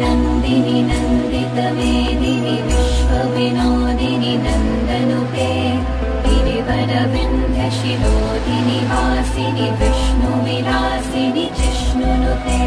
नन्दिनि नन्दितमेदिनि विश्वविनोदिनि नन्दनुते गिरिवरविन्ध्यशिरोधिनि वासिनि विष्णुविलासिनि जिष्णुनुते।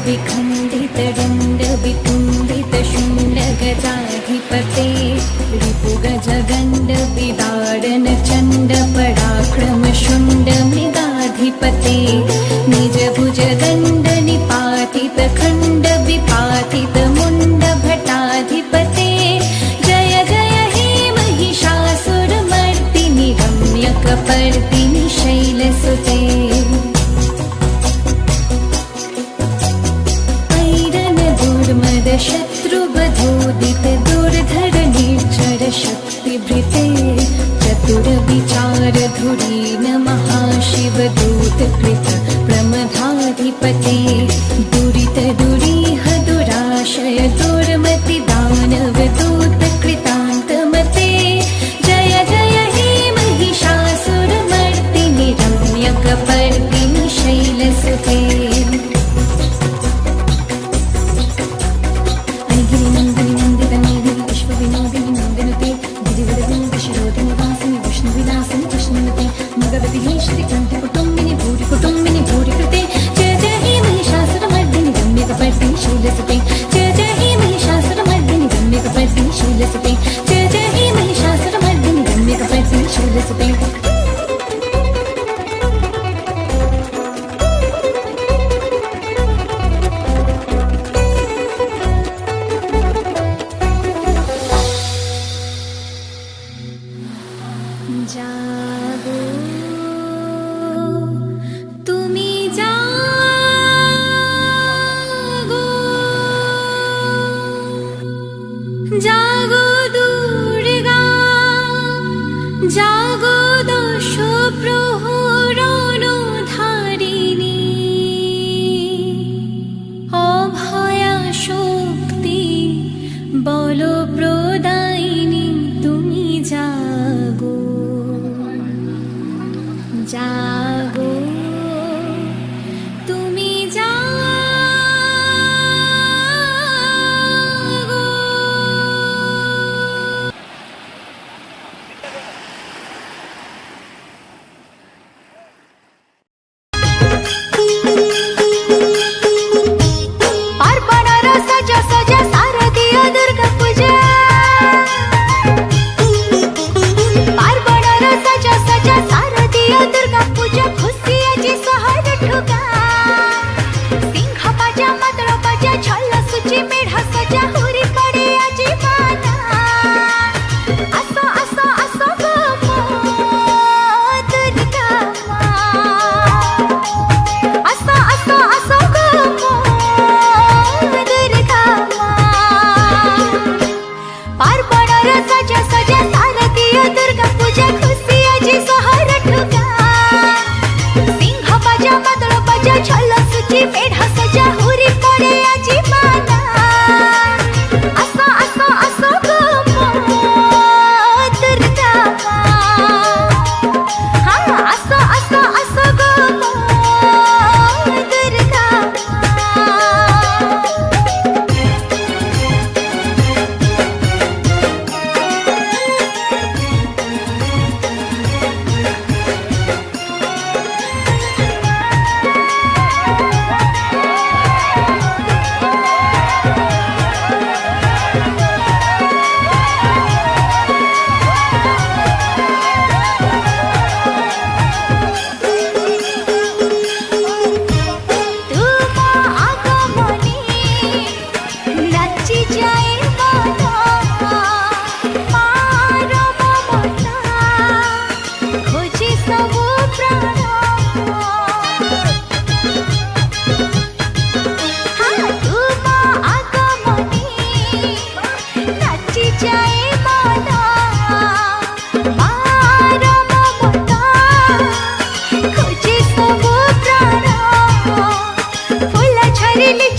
विखण्डितडण्डवितुण्डितशूलगजाधिपते रिपुगजगण्ड विदारण चण्ड पराक्रम शुण्ड मृगाधिपते निज भुजदण्ड निपातित खण्ड विपातित मुण्ड भटाधिपते जय जय हे महिषासुरमर्दिनि रम्यकपर्दिनि शैलसुते शत्रुवधोदित दुर्धर निर्झर शक्तिभृते चतुरविचार धुरीन महाशिव दूत कृत प्रमथाधिपते दुरित दुरीह दुराशय दुर्मति दानव दूत कृतान्तमते जय जय हे महिषासुरमर्दिनि रम्यकपर्दिनि शैलसुते कुटुम्बिनि भूरि कृते जय जय हे महिषासुरमर्दिनि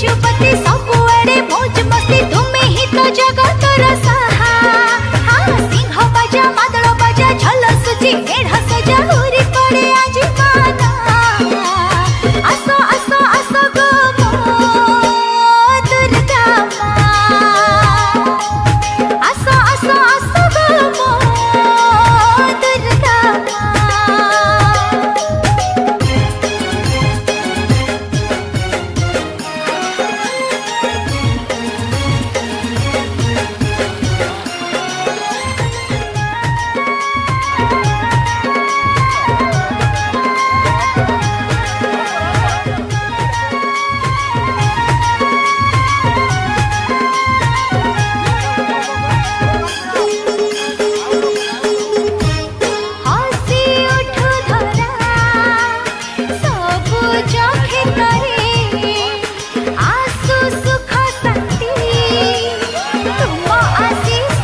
पशुपति सबुआड़े मौज मस्ती तुम्हें ही तो जगतर साहा हाँ सिंह बाजा मादल बाजा झल सुची मेढ़ सजा उरी पड़े आज माना आसो आसो आसो गो मो दुर्गा माँ आसो आसो आसो गो मो दुर्गा माँ हसी उठु धरा सबु चखे करे आसु सुख शांति तुम आशीष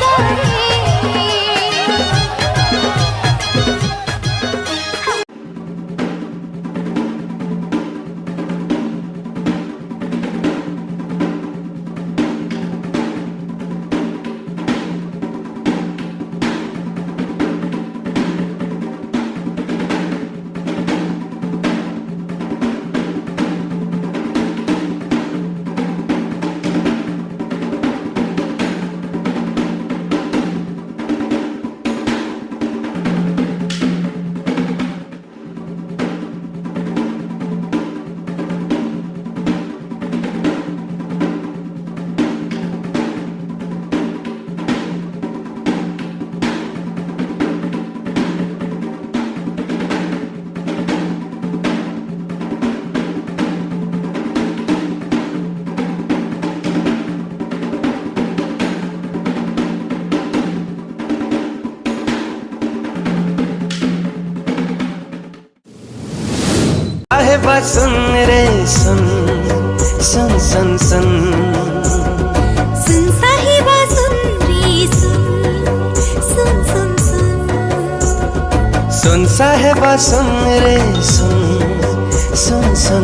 रे सुन रे सुन सुन सुन सुन सुन साहिबा सुन रे सुन सुन सुन सुन सुन साहेबा सुन रे सुन सुन सुन